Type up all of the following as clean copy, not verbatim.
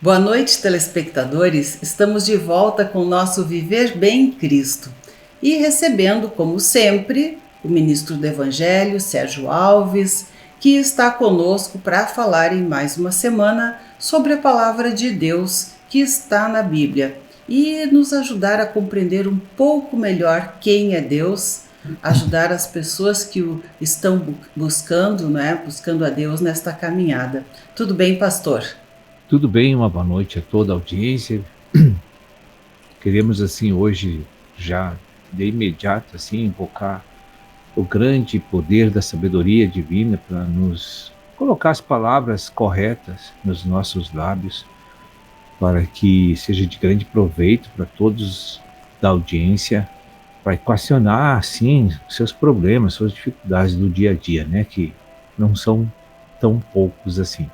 Boa noite, telespectadores. Estamos de volta com o nosso Viver Bem em Cristo e recebendo, como sempre, o ministro do Evangelho, Sérgio Alves, que está conosco para falar em mais uma semana sobre a palavra de Deus que está na Bíblia e nos ajudar a compreender um pouco melhor quem é Deus, ajudar as pessoas que o estão buscando, buscando a Deus nesta caminhada. Tudo bem, pastor? Tudo bem, uma boa noite a toda a audiência. Queremos, assim, hoje, já de imediato, assim, invocar o grande poder da sabedoria divina para nos colocar as palavras corretas nos nossos lábios, para que seja de grande proveito para todos da audiência, para equacionar, assim, seus problemas, suas dificuldades do dia a dia, né, que não são tão poucos assim.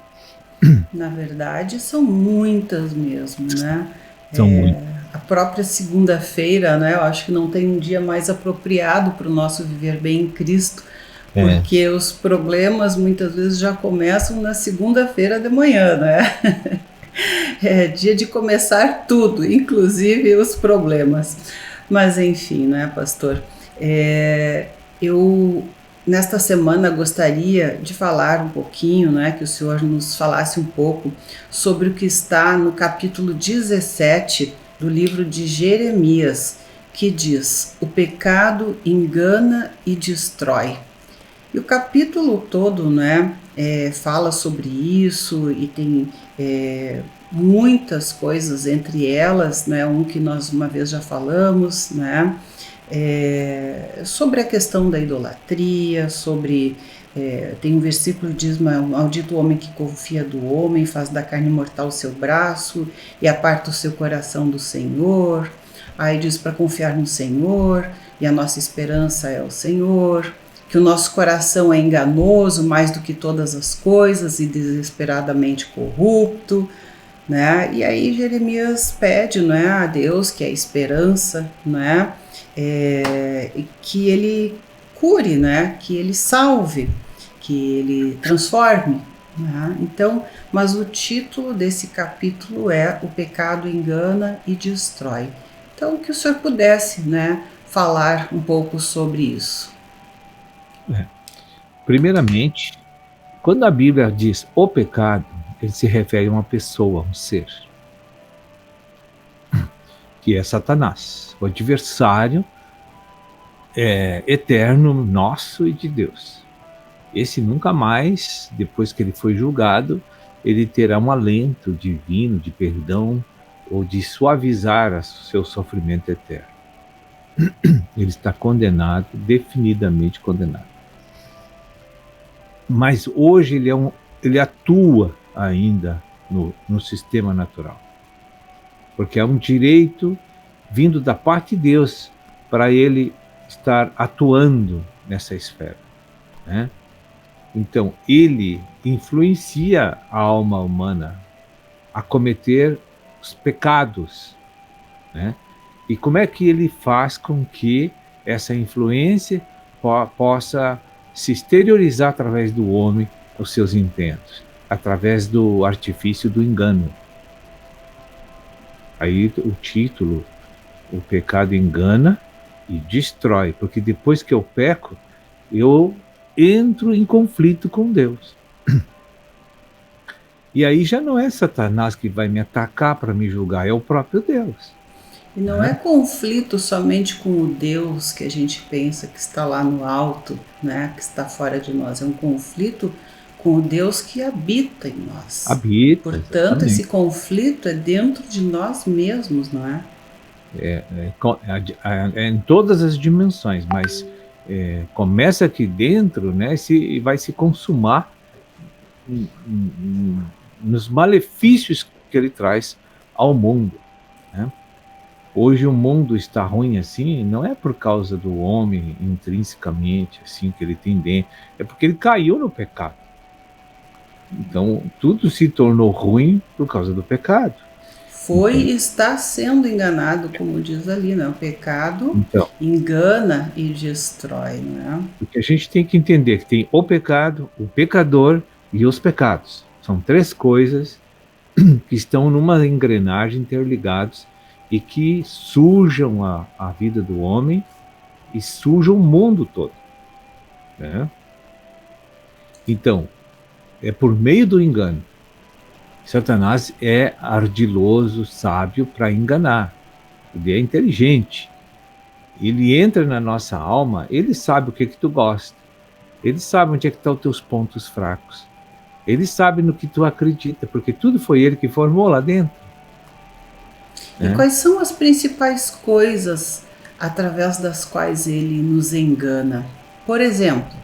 Na verdade, são muitas mesmo, né? São muito. A própria segunda-feira, né? Eu acho que não tem um dia mais apropriado para o nosso viver bem em Cristo, porque os problemas muitas vezes já começam na segunda-feira de manhã, né? É dia de começar tudo, inclusive os problemas. Mas enfim, né, pastor? Eu nesta semana gostaria de falar um pouquinho, né, que o senhor nos falasse um pouco sobre o que está no capítulo 17 do livro de Jeremias, que diz: o pecado engana e destrói. E o capítulo todo, né, fala sobre isso e tem muitas coisas, entre elas, né, um que nós uma vez já falamos, né, sobre a questão da idolatria, tem um versículo que diz: maldito o homem que confia do homem, faz da carne mortal o seu braço e aparta o seu coração do Senhor. Aí diz para confiar no Senhor, e a nossa esperança é o Senhor, que o nosso coração é enganoso mais do que todas as coisas e desesperadamente corrupto, né? E aí Jeremias pede, né, a Deus, que é a esperança, né, que ele cure, né, que ele salve, que ele transforme, né? Então, mas o título desse capítulo é O Pecado Engana e Destrói. Então, que o senhor pudesse, né, falar um pouco sobre isso. Primeiramente, quando a Bíblia diz o pecado, ele se refere a uma pessoa, a um ser, que é Satanás, o adversário eterno nosso e de Deus. Esse nunca mais, depois que ele foi julgado, ele terá um alento divino de perdão ou de suavizar o seu sofrimento eterno. Ele está condenado, definidamente condenado. Mas hoje ele atua ainda no sistema natural, porque é um direito vindo da parte de Deus para ele estar atuando nessa esfera, né? Então ele influencia a alma humana a cometer os pecados, né? E como é que ele faz com que essa influência possa se exteriorizar através do homem os seus intentos, através do artifício do engano? Aí o título, o pecado engana e destrói, porque depois que eu peco, eu entro em conflito com Deus. E aí já não é Satanás que vai me atacar para me julgar, é o próprio Deus. E não é conflito somente com o Deus que a gente pensa que está lá no alto, né, que está fora de nós. É um conflito com o Deus que habita em nós. Habita, Portanto, exatamente. esse conflito é dentro de nós mesmos, não é? É em todas as dimensões, mas começa aqui dentro, né, e vai se consumar nos malefícios que ele traz ao mundo, né? Hoje o mundo está ruim assim, não é por causa do homem intrinsecamente, assim, que ele tem dentro, é porque ele caiu no pecado. Então, tudo se tornou ruim por causa do pecado. Foi e está sendo enganado, como diz ali, né? O pecado engana e destrói, né? Porque a gente tem que entender que tem o pecado, o pecador e os pecados. São três coisas que estão numa engrenagem interligados e que sujam a vida do homem e sujam o mundo todo, né? Então, é por meio do engano. Satanás é ardiloso, sábio para enganar. Ele é inteligente. Ele entra na nossa alma, ele sabe o que tu gosta. Ele sabe onde é que estão os teus pontos fracos. Ele sabe no que tu acredita, porque tudo foi ele que formou lá dentro. E quais são as principais coisas através das quais ele nos engana? Por exemplo,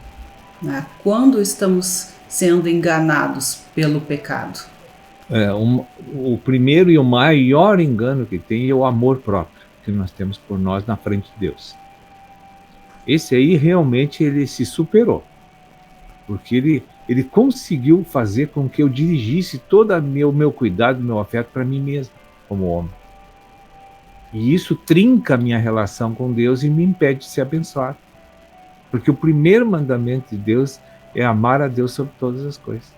né, quando estamos sendo enganados pelo pecado? O primeiro e o maior engano que tem é o amor próprio que nós temos por nós na frente de Deus. Esse aí realmente ele se superou, porque ele conseguiu fazer com que eu dirigisse todo o meu cuidado, meu afeto para mim mesmo, como homem. E isso trinca a minha relação com Deus e me impede de ser abençoado. Porque o primeiro mandamento de Deus é amar a Deus sobre todas as coisas.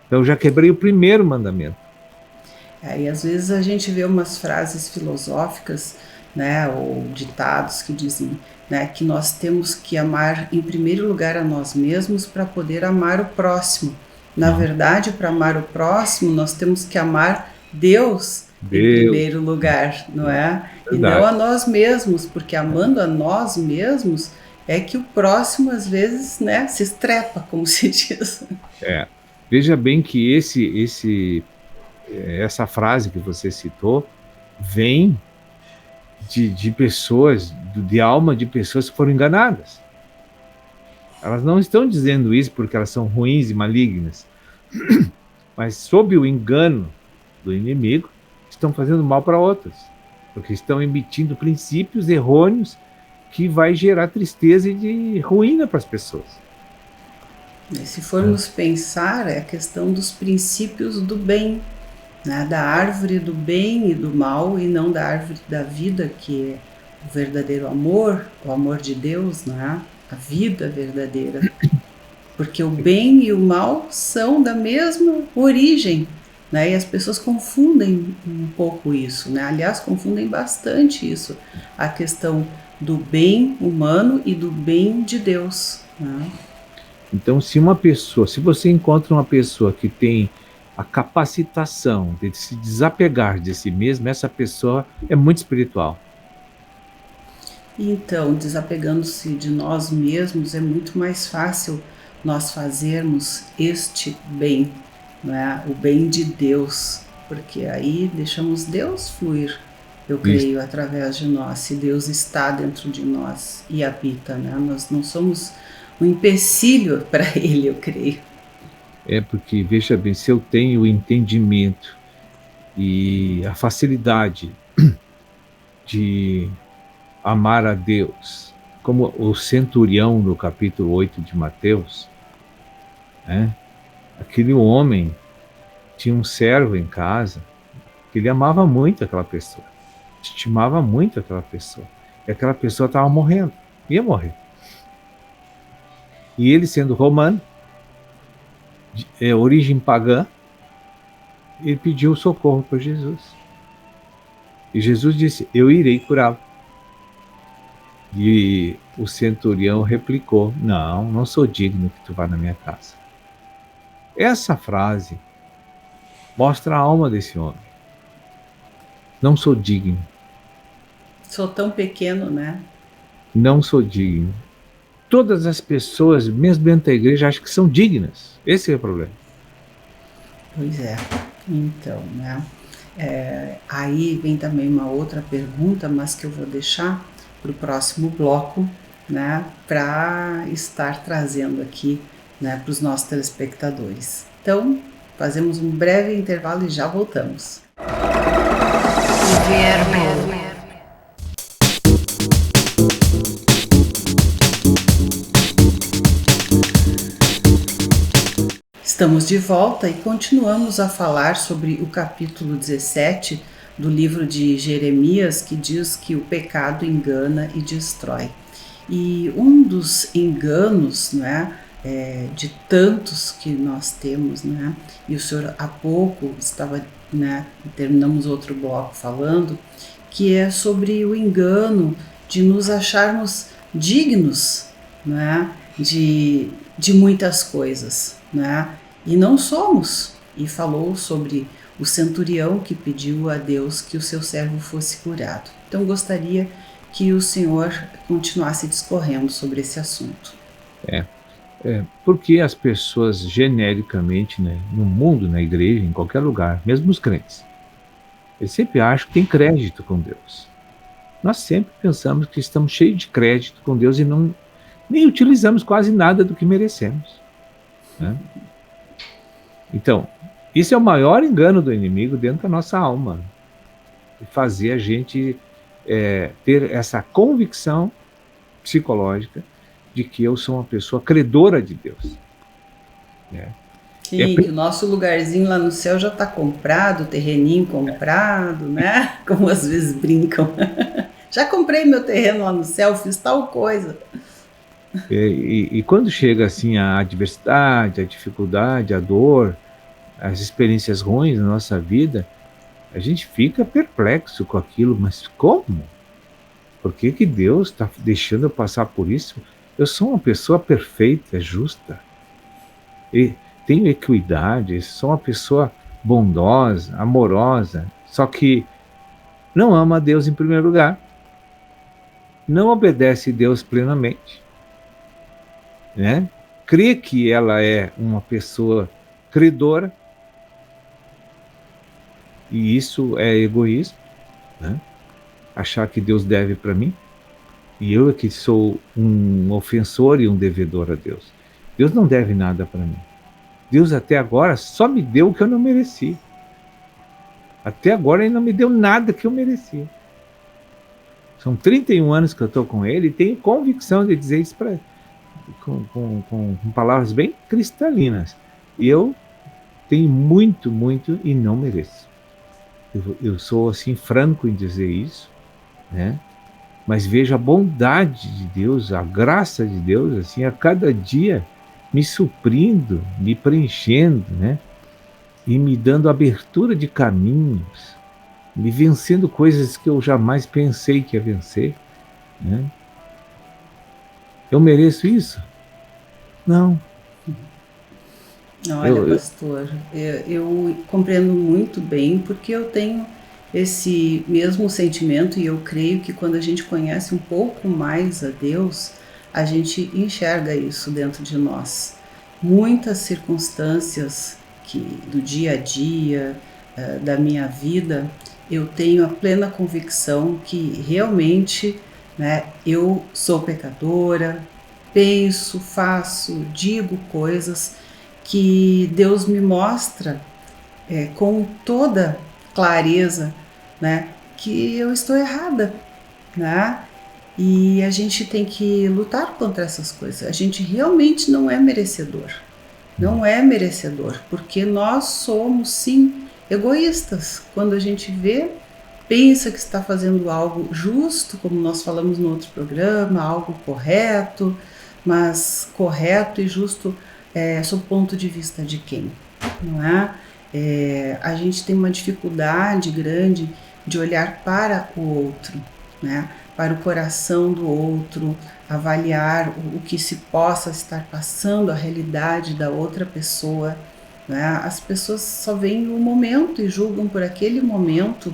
Então eu já quebrei o primeiro mandamento. E às vezes a gente vê umas frases filosóficas, né, ou ditados que dizem, né, que nós temos que amar em primeiro lugar a nós mesmos para poder amar o próximo. Na verdade, para amar o próximo, nós temos que amar Deus em primeiro lugar, não é? Verdade. E não a nós mesmos, porque amando a nós mesmos é que o próximo às vezes, né, se estrepa, como se diz. Veja bem que essa frase que você citou vem de pessoas, de alma de pessoas que foram enganadas. Elas não estão dizendo isso porque elas são ruins e malignas, mas sob o engano do inimigo, estão fazendo mal para outras, porque estão emitindo princípios errôneos que vai gerar tristeza e de ruína para as pessoas. Se formos pensar, é a questão dos princípios do bem, né? Da árvore do bem e do mal, e não da árvore da vida, que é o verdadeiro amor, o amor de Deus, né? A vida verdadeira. Porque o bem e o mal são da mesma origem, né? E as pessoas confundem um pouco isso, né? Aliás, confundem bastante isso, a questão do bem humano e do bem de Deus, né? Então, se você encontra uma pessoa que tem a capacitação de se desapegar de si mesma, essa pessoa é muito espiritual. Então, desapegando-se de nós mesmos, é muito mais fácil nós fazermos este bem, né? O bem de Deus, porque aí deixamos Deus fluir, eu creio, através de nós, se Deus está dentro de nós e habita, né? Nós não somos um empecilho para Ele, eu creio. Porque, veja bem, se eu tenho o entendimento e a facilidade de amar a Deus, como o centurião no capítulo 8 de Mateus, né? Aquele homem tinha um servo em casa que ele amava muito aquela pessoa, estimava muito aquela pessoa, e aquela pessoa estava morrendo, ia morrer. E ele, sendo romano, de origem pagã, ele pediu socorro para Jesus. E Jesus disse: eu irei curá-lo. E o centurião replicou: não sou digno que tu vá na minha casa. Essa frase mostra a alma desse homem. Não sou digno. Sou tão pequeno, né? Não sou digno. Todas as pessoas, mesmo dentro da igreja, acham que são dignas. Esse é o problema. Pois é. Então, né? Aí vem também uma outra pergunta, mas que eu vou deixar para o próximo bloco, né? Para estar trazendo aqui, né, para os nossos telespectadores. Então, fazemos um breve intervalo e já voltamos. Estamos de volta e continuamos a falar sobre o capítulo 17 do livro de Jeremias, que diz que o pecado engana e destrói. E um dos enganos, né, de tantos que nós temos, né? E o senhor há pouco estava, né, terminamos outro bloco falando, que é sobre o engano de nos acharmos dignos, né, de muitas coisas, né? E não somos. E falou sobre o centurião que pediu a Deus que o seu servo fosse curado. Então gostaria que o senhor continuasse discorrendo sobre esse assunto. Porque as pessoas genericamente, né, no mundo, na igreja, em qualquer lugar, mesmo os crentes, eles sempre acham que tem crédito com Deus. Nós sempre pensamos que estamos cheios de crédito com Deus e nem utilizamos quase nada do que merecemos, né? Então, isso é o maior engano do inimigo dentro da nossa alma, fazer a gente ter essa convicção psicológica de que eu sou uma pessoa credora de Deus, né? Sim, que o nosso lugarzinho lá no céu já está comprado, terreninho comprado, né? Como às vezes brincam. Já comprei meu terreno lá no céu, fiz tal coisa. E quando chega assim a adversidade, a dificuldade, a dor, as experiências ruins na nossa vida, a gente fica perplexo com aquilo, mas como? Por que que Deus está deixando eu passar por isso? Eu sou uma pessoa perfeita, justa, e tenho equidade, sou uma pessoa bondosa, amorosa, só que não ama a Deus em primeiro lugar, não obedece a Deus plenamente, né? Crê que ela é uma pessoa credora, e isso é egoísmo, né? Achar que Deus deve para mim, e eu é que sou um ofensor e um devedor a Deus. Deus não deve nada para mim. Deus até agora só me deu o que eu não mereci. Até agora ele não me deu nada que eu merecia. São 31 anos que eu estou com ele e tenho convicção de dizer isso com palavras bem cristalinas. E eu tenho muito, muito e não mereço. Eu sou assim franco em dizer isso, né? Mas vejo a bondade de Deus, a graça de Deus, assim, a cada dia me suprindo, me preenchendo, né? E me dando abertura de caminhos, me vencendo coisas que eu jamais pensei que ia vencer, né? Eu mereço isso? Não. Olha, pastor, eu compreendo muito bem, porque eu tenho esse mesmo sentimento e eu creio que quando a gente conhece um pouco mais a Deus, a gente enxerga isso dentro de nós. Muitas circunstâncias do dia a dia, da minha vida, eu tenho a plena convicção que realmente, né, eu sou pecadora, penso, faço, digo coisas que Deus me mostra com toda clareza, né, que eu estou errada, né? E a gente tem que lutar contra essas coisas. A gente realmente não é merecedor. Não é merecedor, porque nós somos, sim, egoístas. Quando a gente vê, pensa que está fazendo algo justo, como nós falamos no outro programa, algo correto, mas correto e justo sob o ponto de vista de quem? Não é? A gente tem uma dificuldade grande de olhar para o outro, né? Para o coração do outro, avaliar o que se possa estar passando, a realidade da outra pessoa, né? As pessoas só veem o momento e julgam por aquele momento,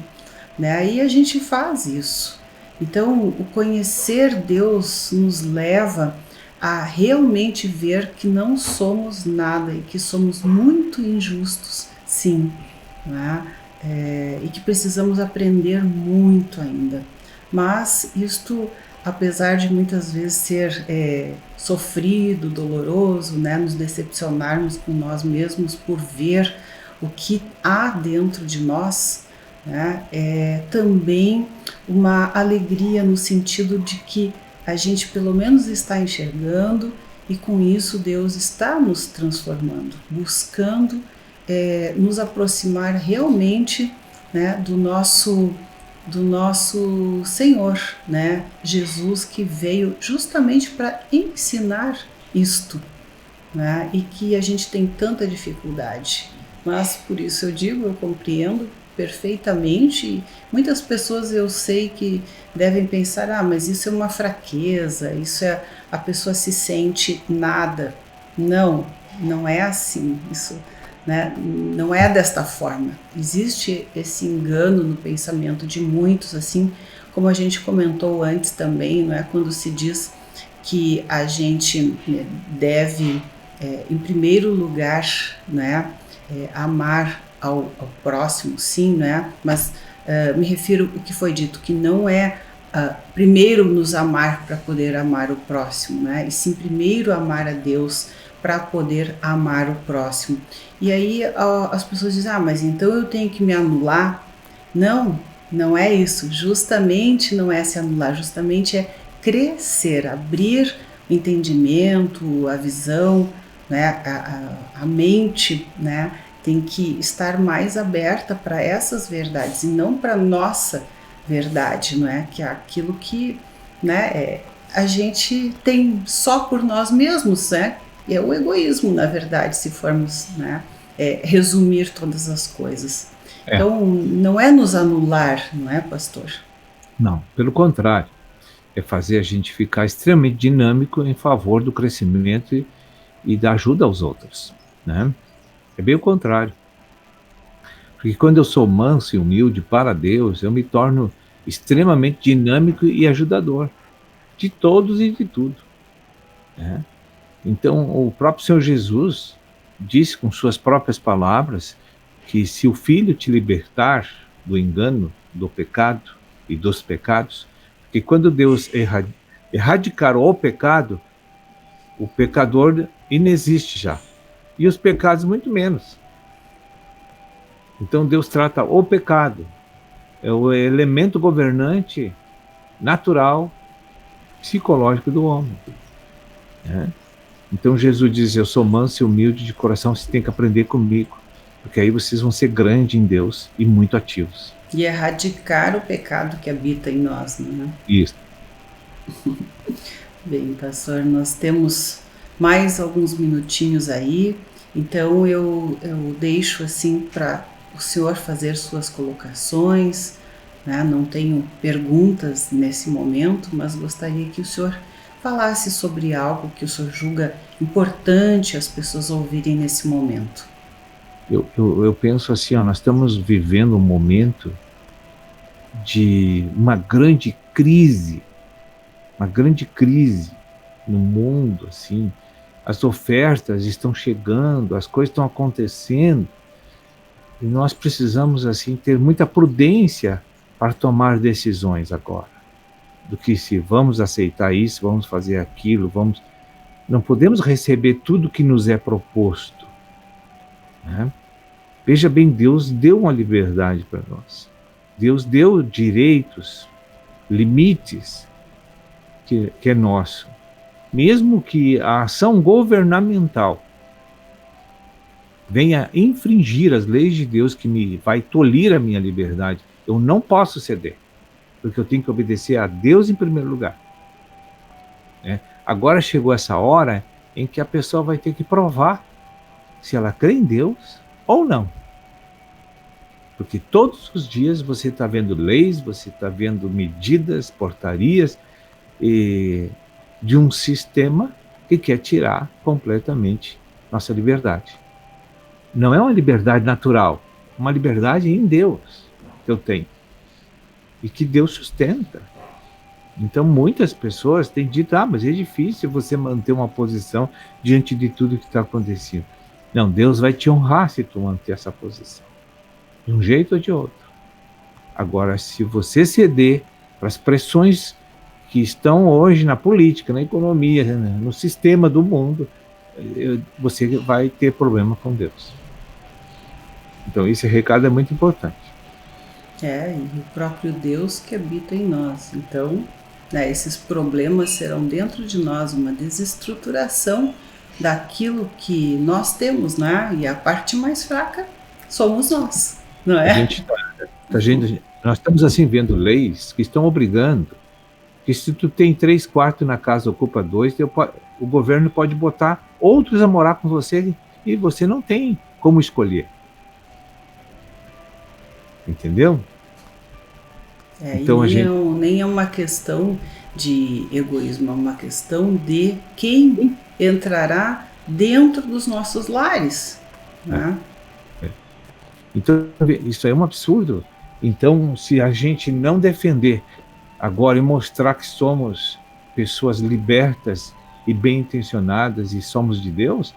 né? E a gente faz isso. Então, o conhecer Deus nos leva a realmente ver que não somos nada e que somos muito injustos, sim, né? E que precisamos aprender muito ainda. Mas isto, apesar de muitas vezes ser sofrido, doloroso, né? Nos decepcionarmos com nós mesmos por ver o que há dentro de nós, né? É também uma alegria no sentido de que a gente pelo menos está enxergando e com isso Deus está nos transformando, buscando nos aproximar realmente, né, do nosso Senhor, né, Jesus, que veio justamente para ensinar isto, né? E que a gente tem tanta dificuldade. Mas por isso eu digo, eu compreendo perfeitamente. E muitas pessoas eu sei que devem pensar, mas isso é uma fraqueza, isso é a pessoa se sente nada. Não, não é assim. Isso, né, não é desta forma. Existe esse engano no pensamento de muitos, assim como a gente comentou antes também, não é, quando se diz que a gente deve, em primeiro lugar, né, amar ao próximo, sim, né, mas me refiro ao que foi dito, que não é primeiro nos amar para poder amar o próximo, né, e sim primeiro amar a Deus para poder amar o próximo. E aí as pessoas dizem, mas então eu tenho que me anular? Não, não é isso. Justamente não é se anular, justamente é crescer, abrir o entendimento, a visão, né, a mente, né, tem que estar mais aberta para essas verdades e não para nossa verdade, não é? Que é aquilo que, né, a gente tem só por nós mesmos, né? É o egoísmo, na verdade, se formos, né, resumir todas as coisas. É, Então, não é nos anular, não é, pastor? não, pelo contrário, é fazer a gente ficar extremamente dinâmico em favor do crescimento e da ajuda aos outros, né? É bem o contrário. Porque quando eu sou manso e humilde para Deus, eu me torno extremamente dinâmico e ajudador de todos e de tudo, né? Então, o próprio Senhor Jesus disse com suas próprias palavras que se o Filho te libertar do engano, do pecado e dos pecados, que quando Deus erradicar o pecado, o pecador inexiste já. E os pecados muito menos. Então Deus trata o pecado, é o elemento governante natural, psicológico do homem, né? Então Jesus diz, eu sou manso e humilde de coração, vocês têm que aprender comigo, porque aí vocês vão ser grandes em Deus e muito ativos. E erradicar o pecado que habita em nós, não é? Isso. Bem, pastor, nós temos mais alguns minutinhos aí, então eu deixo assim para o senhor fazer suas colocações, né? Não tenho perguntas nesse momento, mas gostaria que o senhor falasse sobre algo que o senhor julga importante as pessoas ouvirem nesse momento. Eu penso assim, nós estamos vivendo um momento de uma grande crise no mundo, assim. As ofertas estão chegando, as coisas estão acontecendo, e nós precisamos, assim, ter muita prudência para tomar decisões agora, do que se vamos aceitar isso, vamos fazer aquilo, não podemos receber tudo que nos é proposto, né? Veja bem, Deus deu uma liberdade para nós. Deus deu direitos, limites, que é nosso. Mesmo que a ação governamental venha infringir as leis de Deus, que vai tolir a minha liberdade, eu não posso ceder, porque eu tenho que obedecer a Deus em primeiro lugar, né? Agora chegou essa hora em que a pessoa vai ter que provar se ela crê em Deus ou não. Porque todos os dias você está vendo leis, você está vendo medidas, portarias de um sistema que quer tirar completamente nossa liberdade. Não é uma liberdade natural, uma liberdade em Deus que eu tenho e que Deus sustenta. Então muitas pessoas têm dito, mas é difícil você manter uma posição diante de tudo que está acontecendo. Não, Deus vai te honrar se tu manter essa posição, de um jeito ou de outro. Agora, se você ceder para as pressões que estão hoje na política, na economia, no sistema do mundo, você vai ter problema com Deus. Então esse recado é muito importante. E o próprio Deus que habita em nós. Então, né, esses problemas serão dentro de nós uma desestruturação daquilo que nós temos, né? E a parte mais fraca somos nós, não é? Nós estamos assim vendo leis que estão obrigando que se tu tem 3 quartos na casa, ocupa 2, o governo pode botar outros a morar com você e você não tem como escolher. Entendeu? Então, nem é uma questão de egoísmo, é uma questão de quem entrará dentro dos nossos lares. Né? Então, isso é um absurdo. Então, se a gente não defender agora e mostrar que somos pessoas libertas e bem-intencionadas e somos de Deus,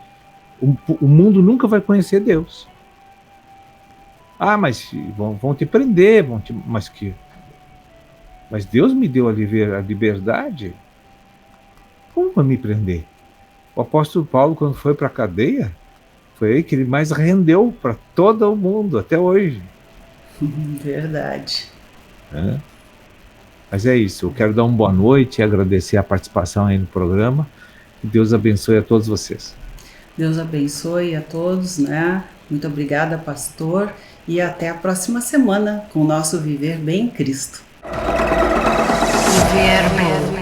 o mundo nunca vai conhecer Deus. Ah, mas vão te prender, mas Deus me deu a liberdade. Como vai me prender? O apóstolo Paulo, quando foi para a cadeia, foi aí que ele mais rendeu para todo o mundo, até hoje. Verdade. Mas é isso, eu quero dar uma boa noite e agradecer a participação aí no programa. Que Deus abençoe a todos vocês. Deus abençoe a todos, né? Muito obrigada, pastor, e até a próxima semana com o nosso Viver Bem em Cristo. Viver Bem.